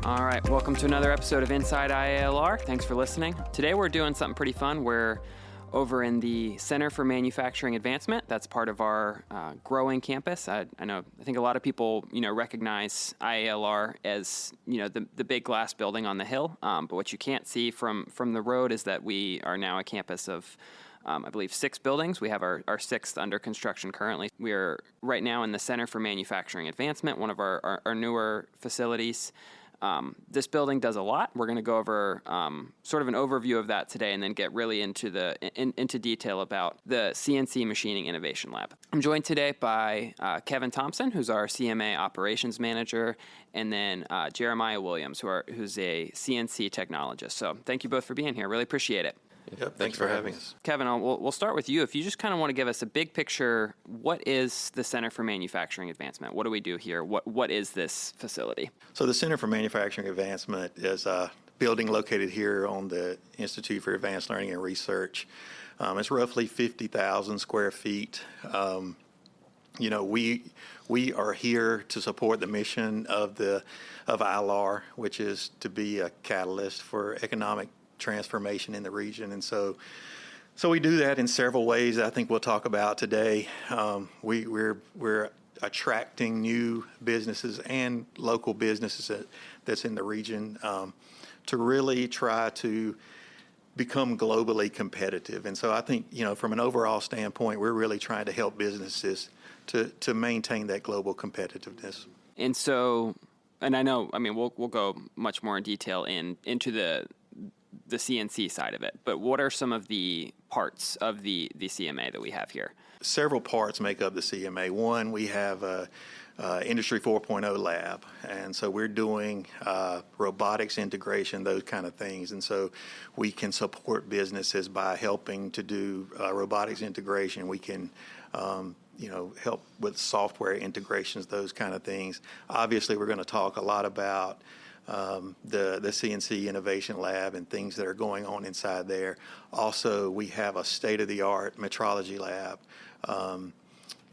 All right, welcome to another episode of Inside IALR. Thanks for listening. Today we're doing something pretty fun. We're over in the Center for Manufacturing Advancement. That's part of our growing campus. I think a lot of people, recognize IALR as, the big glass building on the hill. But what you can't see from the road is that we are now a campus of, I believe, 6 buildings. We have our 6th under construction currently. We are right now in the Center for Manufacturing Advancement, one of our newer facilities. This building does a lot. We're going to go over sort of an overview of that today and then get really into into detail about the CNC Machining Innovation Lab. I'm joined today by Kevin Thompson, who's our CMA Operations Manager, and then Jeremiah Williams, who's a CNC technologist. So thank you both for being here. Really appreciate it. Yep, thanks for having us. Kevin, we'll start with you. If you just kind of want to give us a big picture, what is the Center for Manufacturing Advancement? What do we do here? What is this facility? So the Center for Manufacturing Advancement is a building located here on the Institute for Advanced Learning and Research. It's roughly 50,000 square feet. We are here to support the mission of IALR, which is to be a catalyst for economic transformation in the region. And so we do that in several ways I think we'll talk about today. We're attracting new businesses and local businesses that's in the region to really try to become globally competitive. And so I think, from an overall standpoint, we're really trying to help businesses to maintain that global competitiveness. And so, and we'll go much more in detail into the CNC side of it, but what are some of the parts of the CMA that we have here? Several parts make up the CMA. One, we have a Industry 4.0 lab, and so we're doing robotics integration, those kind of things, and so we can support businesses by helping to do robotics integration. We can help with software integrations, those kind of things. Obviously, we're going to talk a lot about the CNC Innovation Lab and things that are going on inside there. Also, we have a state-of-the-art metrology lab,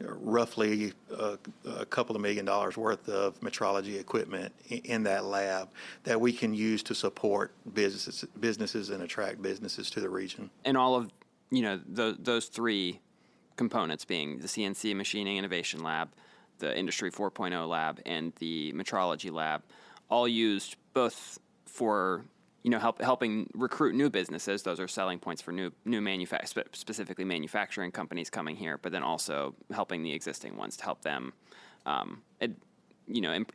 roughly a couple of $1 million worth of metrology equipment in that lab that we can use to support businesses and attract businesses to the region. And all of those 3 components being the CNC Machining Innovation Lab, the Industry 4.0 lab, and the metrology lab, all used both for helping recruit new businesses. Those are selling points for new specifically manufacturing companies coming here, but then also helping the existing ones to help them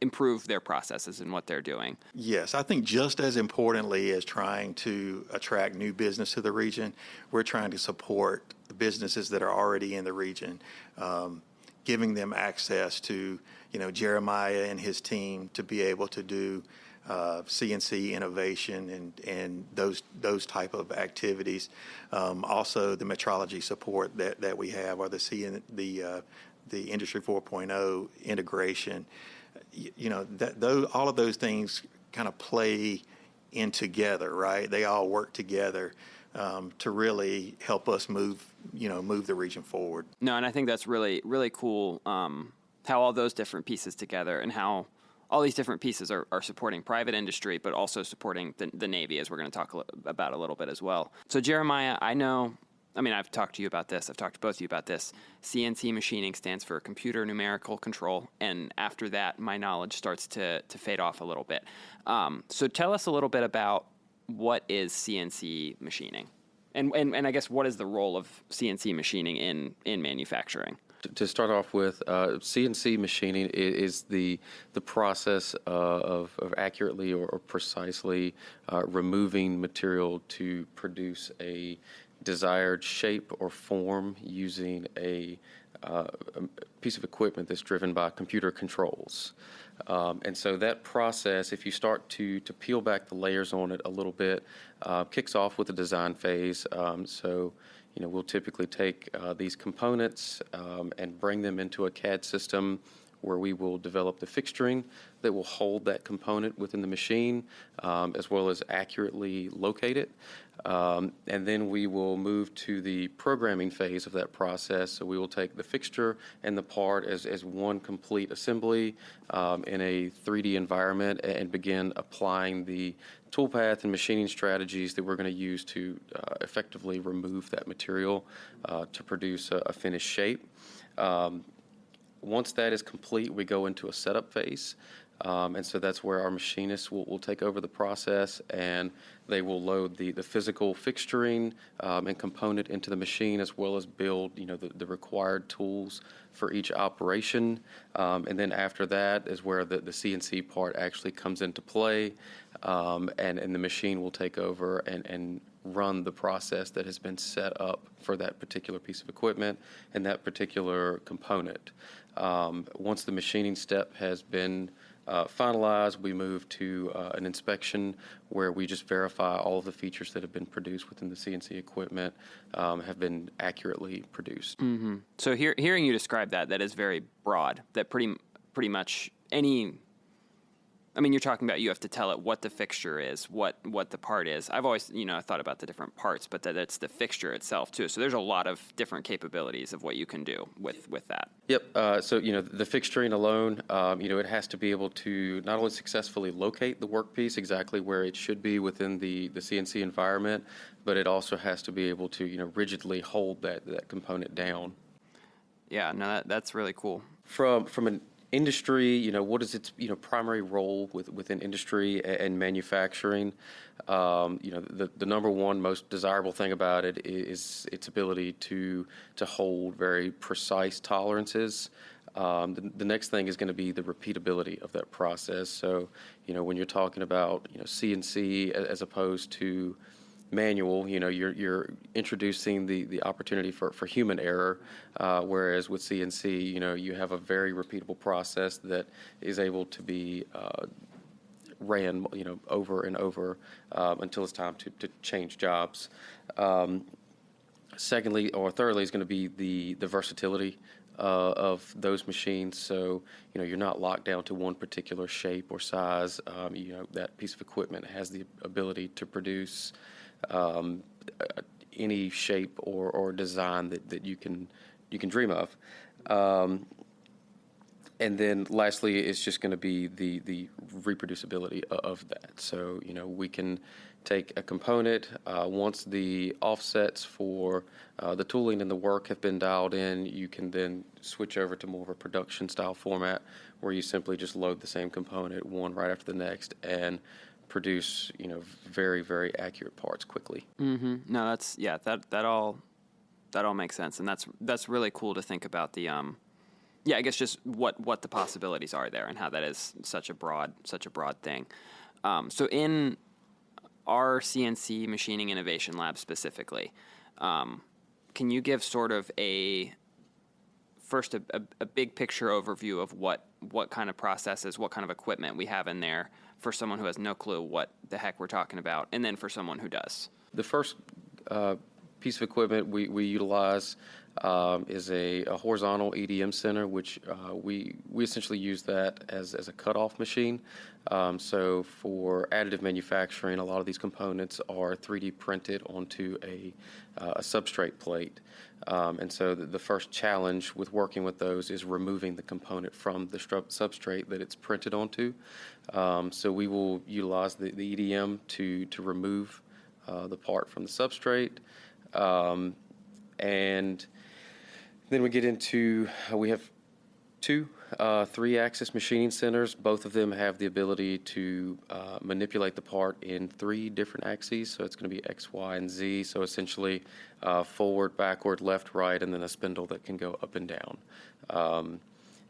improve their processes and what they're doing. Yes, I think just as importantly as trying to attract new business to the region, we're trying to support the businesses that are already in the region, giving them access to Jeremiah and his team to be able to do CNC innovation and those type of activities. Also, the metrology support that we have, or the Industry 4.0 integration. All of those things kind of play in together, right? They all work together to really help us move the region forward. No, and I think that's really, really cool. How all those different pieces together and how all these different pieces are supporting private industry, but also supporting the Navy, as we're going to talk about a little bit as well. So Jeremiah, I've talked to you about this. I've talked to both of you about this. CNC machining stands for computer numerical control. And after that, my knowledge starts to fade off a little bit. So tell us a little bit about what is CNC machining and I guess what is the role of CNC machining in manufacturing? To start off with, CNC machining is the process of accurately or precisely removing material to produce a desired shape or form using a piece of equipment that's driven by computer controls. And so that process, if you start to peel back the layers on it a little bit, kicks off with the design phase. We'll typically take these components and bring them into a CAD system where we will develop the fixturing that will hold that component within the machine, as well as accurately locate it. And then we will move to the programming phase of that process. So we will take the fixture and the part as one complete assembly in a 3D environment and begin applying the toolpath and machining strategies that we're going to use to effectively remove that material to produce a finished shape. Once that is complete, we go into a setup phase. And so that's where our machinists will take over the process, and they will load the physical fixturing and component into the machine, as well as build the required tools for each operation. And then after that is where the CNC part actually comes into play, and the machine will take over and run the process that has been set up for that particular piece of equipment and that particular component. Once the machining step has been finalized, we move to an inspection where we just verify all of the features that have been produced within the CNC equipment have been accurately produced. Mm-hmm. So hearing you describe that is very broad. That pretty much any. I mean, you're talking about you have to tell it what the fixture is, what the part is. I've always, thought about the different parts, but that's the fixture itself too. So there's a lot of different capabilities of what you can do with that. Yep. So, the fixturing alone, it has to be able to not only successfully locate the workpiece exactly where it should be within the CNC environment, but it also has to be able to, rigidly hold that component down. Yeah, no, that's really cool. From an industry, what is its primary role within industry and manufacturing? The number one most desirable thing about it is its ability to hold very precise tolerances. The next thing is going to be the repeatability of that process. So, when you're talking about CNC as opposed to manual, you're introducing the opportunity for human error, whereas with CNC, you have a very repeatable process that is able to be ran, over and over until it's time to change jobs. Secondly, or thirdly, is going to be the versatility of those machines. So, you're not locked down to one particular shape or size. That piece of equipment has the ability to produce any shape or design that you can dream of. And then lastly, it's just going to be the reproducibility of that. So, we can take a component, once the offsets for the tooling and the work have been dialed in, you can then switch over to more of a production style format where you simply just load the same component one right after the next and produce, very, very accurate parts quickly. Mm-hmm. No, that all makes sense, and that's really cool to think about the I guess just what the possibilities are there and how that is such a broad thing. So in our CNC Machining Innovation Lab specifically, can you give sort of a big picture overview of what kind of processes, what kind of equipment we have in there for someone who has no clue what the heck we're talking about, and then for someone who does? The first piece of equipment we utilize is a horizontal EDM center, which we essentially use that as a cutoff machine. So for additive manufacturing, a lot of these components are 3D printed onto a substrate plate. And so the first challenge with working with those is removing the component from the substrate that it's printed onto. So we will utilize the EDM to remove the part from the substrate. And then we get into, we have two 3-axis machining centers. Both of them have the ability to manipulate the part in 3 different axes. So it's going to be X, Y, and Z. So essentially forward, backward, left, right, and then a spindle that can go up and down.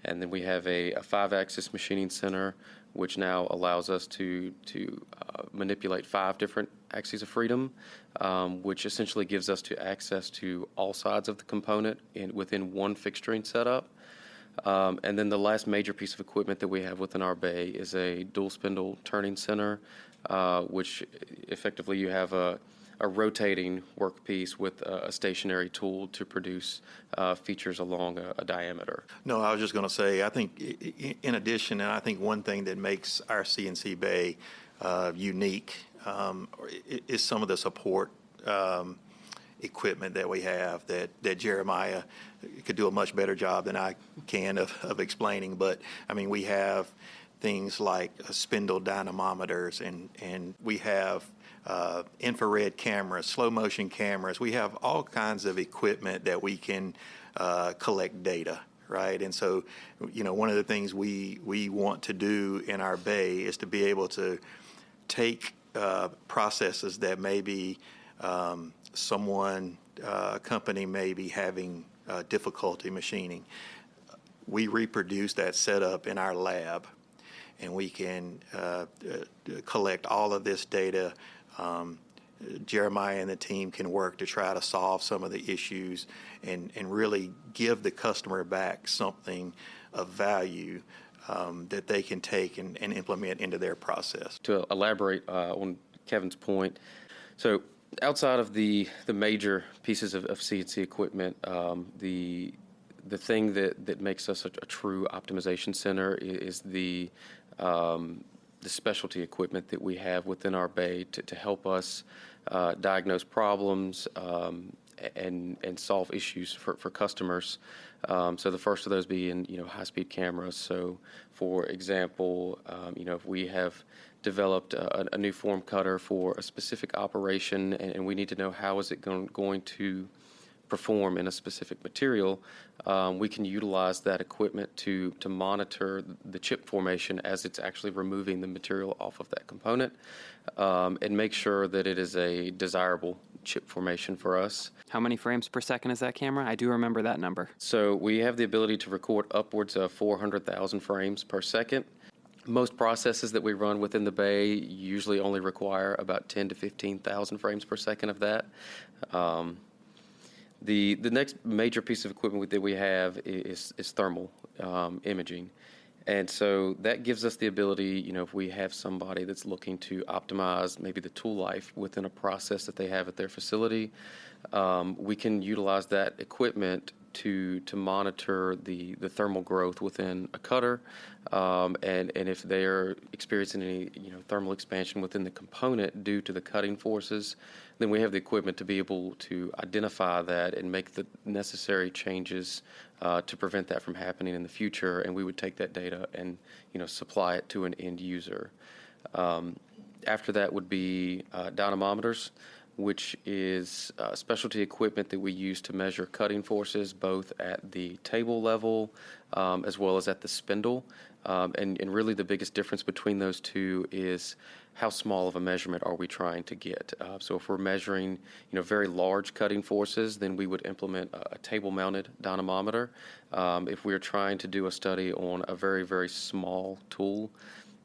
And then we have a 5-axis machining center, which now allows us to manipulate 5 different axes of freedom, which essentially gives us access to all sides of the component within one fixturing setup. And then the last major piece of equipment that we have within our bay is a dual spindle turning center, which effectively you have a rotating workpiece with a stationary tool to produce features along a diameter. No, I was just going to say, I think in addition, and I think one thing that makes our CNC Bay unique is some of the support equipment that we have that Jeremiah could do a much better job than I can of explaining. But, I mean, we have things like spindle dynamometers, and we have infrared cameras, slow motion cameras. We have all kinds of equipment that we can collect data, right? And so, one of the things we want to do in our bay is to be able to take processes that maybe a company may be having difficulty machining. We reproduce that setup in our lab, and we can collect all of this data. Jeremiah and the team can work to try to solve some of the issues and really give the customer back something of value that they can take and implement into their process. To elaborate on Kevin's point, so outside of the major pieces of CNC equipment, the thing that makes us a true optimization center is the specialty equipment that we have within our bay to help us diagnose problems and solve issues for customers. So the first of those being, high-speed cameras. So, for example, if we have developed a new form cutter for a specific operation and we need to know how is it going to perform in a specific material, we can utilize that equipment to monitor the chip formation as it's actually removing the material off of that component and make sure that it is a desirable chip formation for us. How many frames per second is that camera? I do remember that number. So we have the ability to record upwards of 400,000 frames per second. Most processes that we run within the bay usually only require about 10 to 15,000 frames per second of that. The next major piece of equipment that we have is thermal imaging. And so that gives us the ability, if we have somebody that's looking to optimize maybe the tool life within a process that they have at their facility, we can utilize that equipment to monitor the thermal growth within a cutter, and if they are experiencing any thermal expansion within the component due to the cutting forces, then we have the equipment to be able to identify that and make the necessary changes to prevent that from happening in the future. And we would take that data and supply it to an end user. After that would be dynamometers, which is specialty equipment that we use to measure cutting forces both at the table level as well as at the spindle. And really the biggest difference between those two is how small of a measurement are we trying to get. So if we're measuring very large cutting forces, then we would implement a table-mounted dynamometer. If we're trying to do a study on a very, very small tool,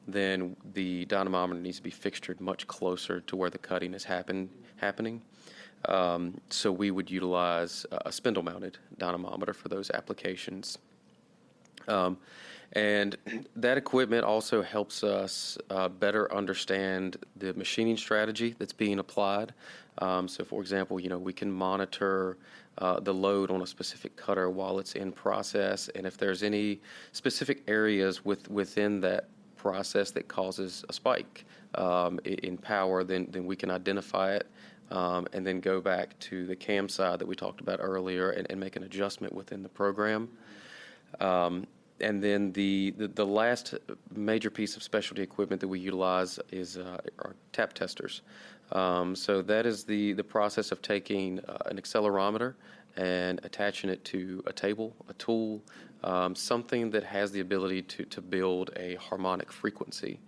then the dynamometer needs to be fixtured much closer to where the cutting is happening. So we would utilize a spindle-mounted dynamometer for those applications. And that equipment also helps us better understand the machining strategy that's being applied. So, for example, we can monitor the load on a specific cutter while it's in process, and if there's any specific areas within that process that causes a spike in power, then we can identify it and then go back to the cam side that we talked about earlier and make an adjustment within the program. And then the last major piece of specialty equipment that we utilize is our tap testers. So that is the process of taking an accelerometer and attaching it to a table, a tool, something that has the ability to build a harmonic frequency.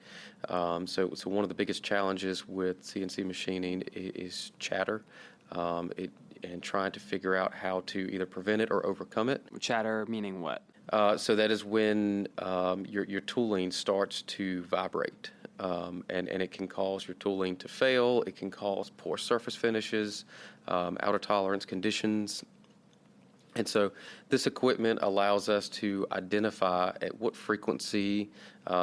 So one of the biggest challenges with CNC machining is chatter. And trying to figure out how to either prevent it or overcome it. Chatter meaning what? So that is when your tooling starts to vibrate, and it can cause your tooling to fail. It can cause poor surface finishes, outer tolerance conditions. And so this equipment allows us to identify at what frequency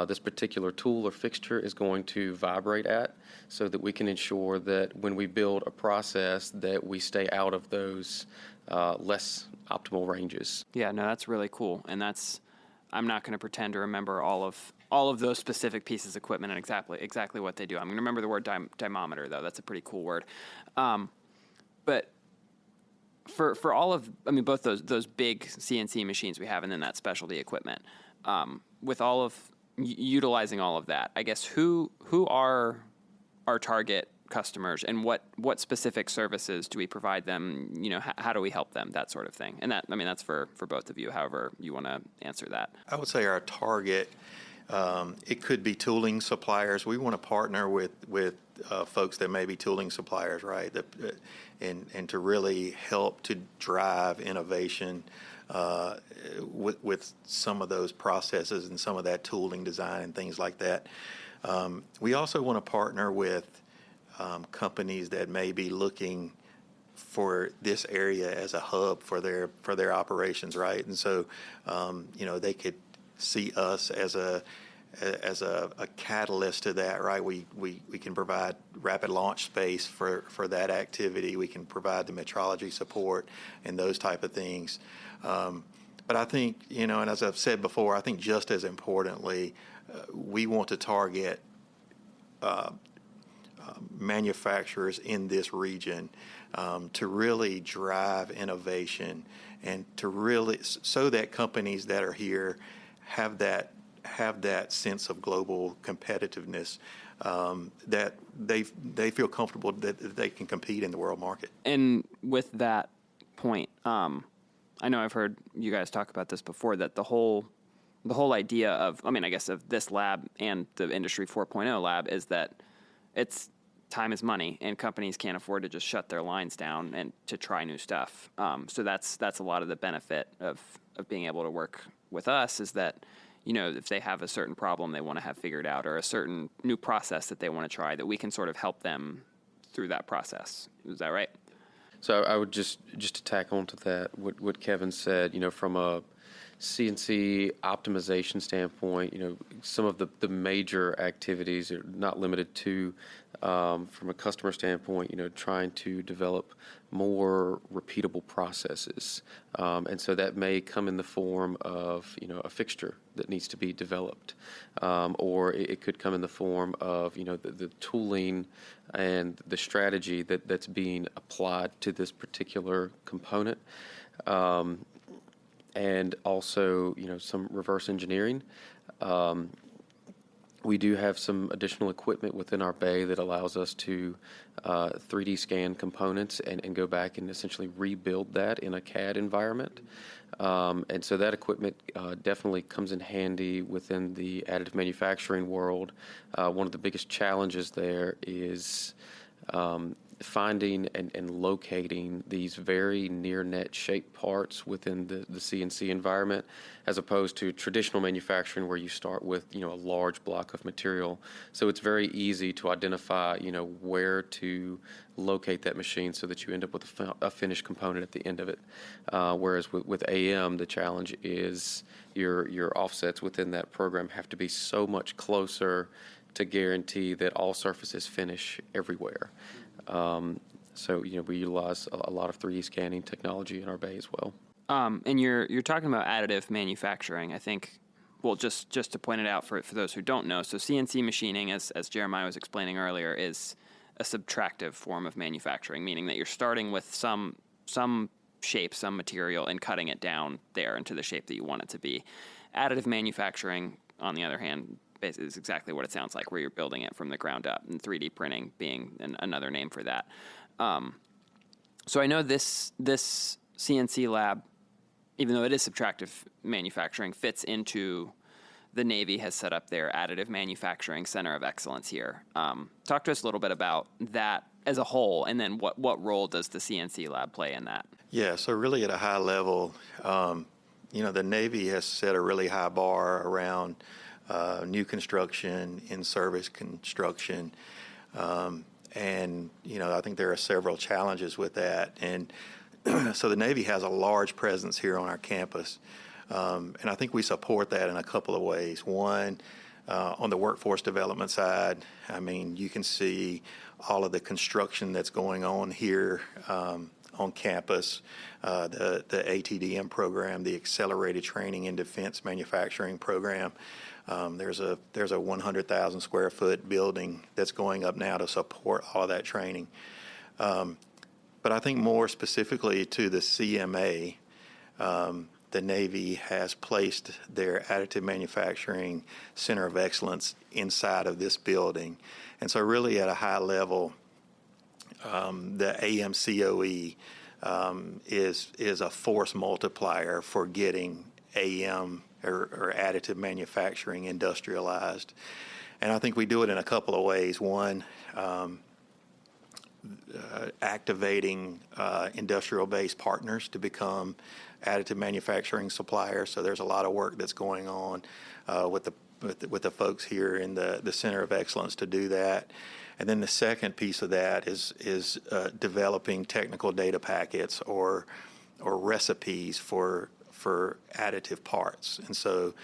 this particular tool or fixture is going to vibrate at, so that we can ensure that when we build a process that we stay out of those less optimal ranges. Yeah, no, that's really cool. And I'm not going to pretend to remember all of those specific pieces of equipment and exactly what they do. I'm going to remember the word dynamometer, though. That's a pretty cool word. But for all of, both those big CNC machines we have, and then that specialty equipment, with all of utilizing all of that, I guess who are our target customers, and what specific services do we provide them? How do we help them? That sort of thing. And that's for both of you, however you want to answer that. I would say our target, it could be tooling suppliers. We want to partner with folks that may be tooling suppliers, right? And to really help to drive innovation with some of those processes and some of that tooling design and things like that. We also want to partner with companies that may be looking for this area as a hub for their operations, right? And so, they could see us as a catalyst to that, right? We can provide rapid launch space for that activity. We can provide the metrology support and those type of things. But I think, and as I've said before, I think just as importantly, we want to target manufacturers in this region to really drive innovation, and to really, so that companies that are here have that sense of global competitiveness, that they feel comfortable that they can compete in the world market. And with that point, I know I've heard you guys talk about this before, that the whole idea of, I guess of this lab and the Industry 4.0 lab is that it's time is money, and companies can't afford to just shut their lines down and to try new stuff. So that's a lot of the benefit of being able to work with us, is that, if they have a certain problem they want to have figured out, or a certain new process that they want to try, that we can sort of help them through that process. Is that right? So I would just to tack onto that, what Kevin said, from a CNC optimization standpoint, some of the major activities are not limited to, from a customer standpoint, trying to develop more repeatable processes. And so that may come in the form of, a fixture that needs to be developed. Or it could come in the form of, the tooling and the strategy that's being applied to this particular component. And also, some reverse engineering. We do have some additional equipment within our bay that allows us to 3D scan components and go back and essentially rebuild that in a CAD environment. And so that equipment definitely comes in handy within the additive manufacturing world. One of the biggest challenges there is finding and locating these very near net shaped parts within the CNC environment, as opposed to traditional manufacturing where you start with a large block of material. So it's very easy to identify where to locate that machine so that you end up with a finished component at the end of it. Whereas with AM, the challenge is your offsets within that program have to be so much closer to guarantee that all surfaces finish everywhere. So we utilize a lot of 3D scanning technology in our bay as well. And you're talking about additive manufacturing. I think, well, just to point it out for those who don't know, so CNC machining, as Jeremiah was explaining earlier, is a subtractive form of manufacturing, meaning that you're starting with some shape, some material, and cutting it down there into the shape that you want it to be. Additive manufacturing, on the other hand, is exactly what it sounds like, where you're building it from the ground up, and 3D printing being another name for that. So I know this CNC lab, even though it is subtractive manufacturing, fits into the Navy has set up their additive manufacturing center of excellence here. Talk to us a little bit about that as a whole, and then what role does the CNC lab play in that? Yeah, so really at a high level, the Navy has set a really high bar around new construction, in-service construction, and I think there are several challenges with that. And So the Navy has a large presence here on our campus, and I think we support that in a couple of ways. One, on the workforce development side, I mean, you can see all of the construction that's going on here on campus, the ATDM program, the Accelerated Training in Defense Manufacturing program. There's a 100,000 square foot building that's going up now to support all that training. But I think more specifically to the CMA, the Navy has placed their Additive Manufacturing Center of Excellence inside of this building. And so really at a high level, the AMCOE is a force multiplier for getting AM or additive manufacturing industrialized. And I think we do it in a couple of ways. One, activating industrial-based partners to become additive manufacturing suppliers. So there's a lot of work that's going on with the folks here in the Center of Excellence to do that. And then the second piece of that is developing technical data packets or recipes for additive parts. And so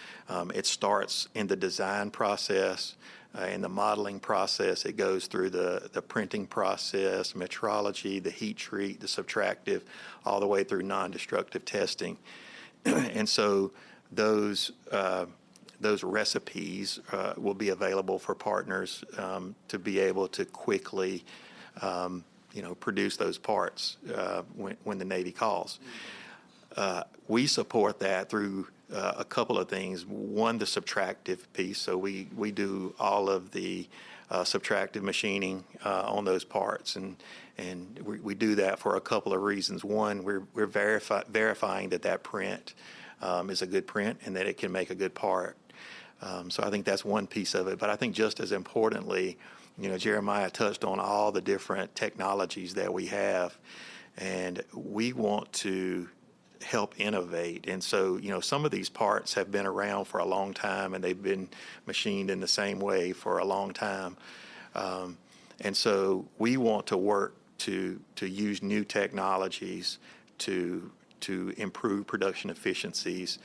it starts in the design process. In the modeling process, it goes through the printing process, metrology, the heat treat, the subtractive, all the way through non-destructive testing. And so those recipes will be available for partners to be able to quickly, produce those parts when the Navy calls. We support that through a couple of things. One, the subtractive piece. So we do all of the subtractive machining on those parts, and we do that for a couple of reasons. One, we're verifying that print is a good print and that it can make a good part. So I think that's one piece of it. But I think just as importantly, Jeremiah touched on all the different technologies that we have, and we want to help innovate. And so, some of these parts have been around for a long time, and they've been machined in the same way for a long time. And so we want to work to use new technologies to improve production efficiencies,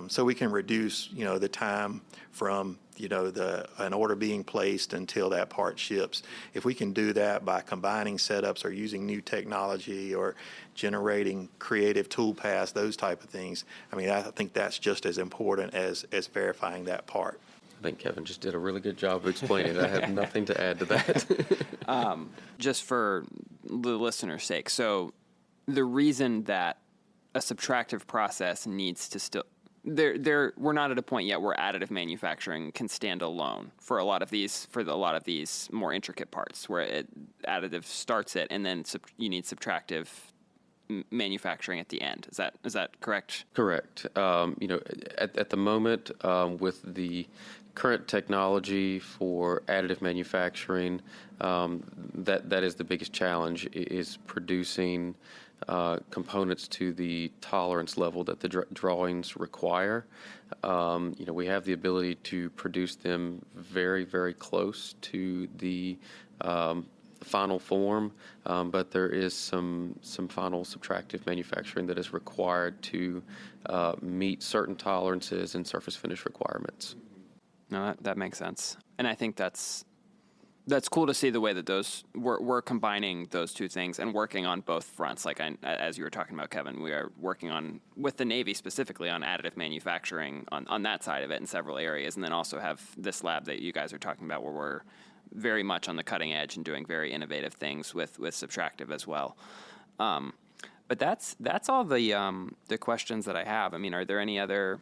so we can reduce, the time from, an order being placed until that part ships. If we can do that by combining setups or using new technology or generating creative tool paths, those type of things, I think that's just as important as verifying that part. I think Kevin just did a really good job of explaining it. I have nothing to add to that. Just for the listener's sake, so the reason that a subtractive process needs to still we're not at a point yet where additive manufacturing can stand alone for a lot of these more intricate parts where additive starts it and then you need subtractive manufacturing at the end. Is that correct? Correct. At the moment, with the current technology for additive manufacturing, that is the biggest challenge, is producing components to the tolerance level that the drawings require. We have the ability to produce them very, very close to the final form, but there is some final subtractive manufacturing that is required to meet certain tolerances and surface finish requirements. No, that makes sense, and I think that's cool to see the way that we're combining those two things and working on both fronts. Like as you were talking about, Kevin, we are working on, with the Navy specifically, on additive manufacturing on that side of it in several areas, and then also have this lab that you guys are talking about where we're very much on the cutting edge and doing very innovative things with subtractive as well. But that's all the questions that I have. Are there any other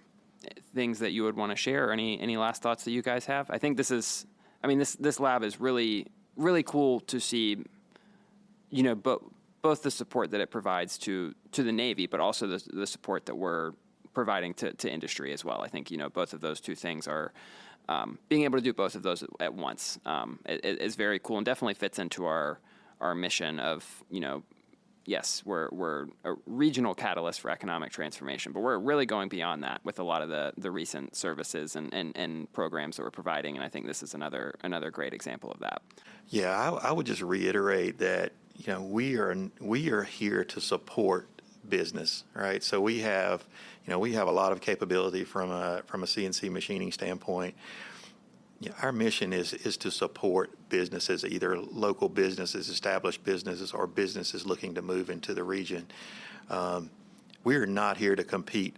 things that you would want to share, or any last thoughts that you guys have? I think this lab is really, really cool to see, both the support that it provides to the Navy, but also the support that we're providing to industry as well. I think, both of those two things are, being able to do both of those at once is very cool, and definitely fits into our mission of, yes, we're a regional catalyst for economic transformation, but we're really going beyond that with a lot of the recent services and programs that we're providing, and I think this is another great example of that. Yeah, I would just reiterate that we are here to support business, right? So we have a lot of capability from a CNC machining standpoint. Our mission is to support businesses, either local businesses, established businesses, or businesses looking to move into the region. We're not here to compete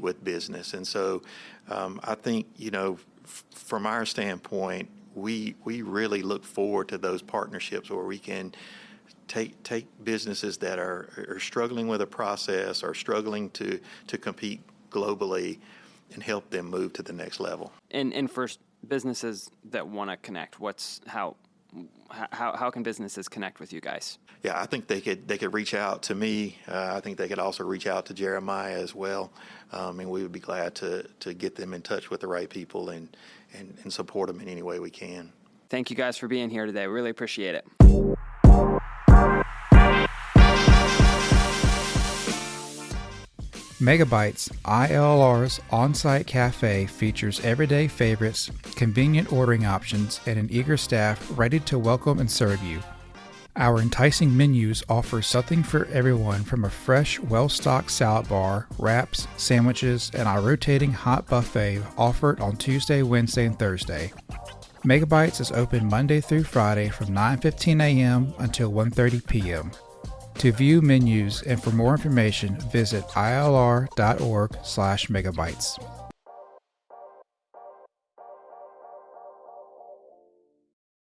with business, and so I think from our standpoint, we really look forward to those partnerships where we can take businesses that are struggling with a process or struggling to compete globally and help them move to the next level. And for businesses that want to connect, how can businesses connect with you guys? Yeah, I think they could reach out to me. I think they could also reach out to Jeremiah as well, and we would be glad to get them in touch with the right people and support them in any way we can. Thank you guys for being here today. We really appreciate it. Megabytes, IALR's on-site cafe, features everyday favorites, convenient ordering options, and an eager staff ready to welcome and serve you. Our enticing menus offer something for everyone, from a fresh, well-stocked salad bar, wraps, sandwiches, and our rotating hot buffet offered on Tuesday, Wednesday, and Thursday. Megabytes is open Monday through Friday from 9:15 a.m. until 1:30 p.m. To view menus and for more information, visit IALR.org/megabytes.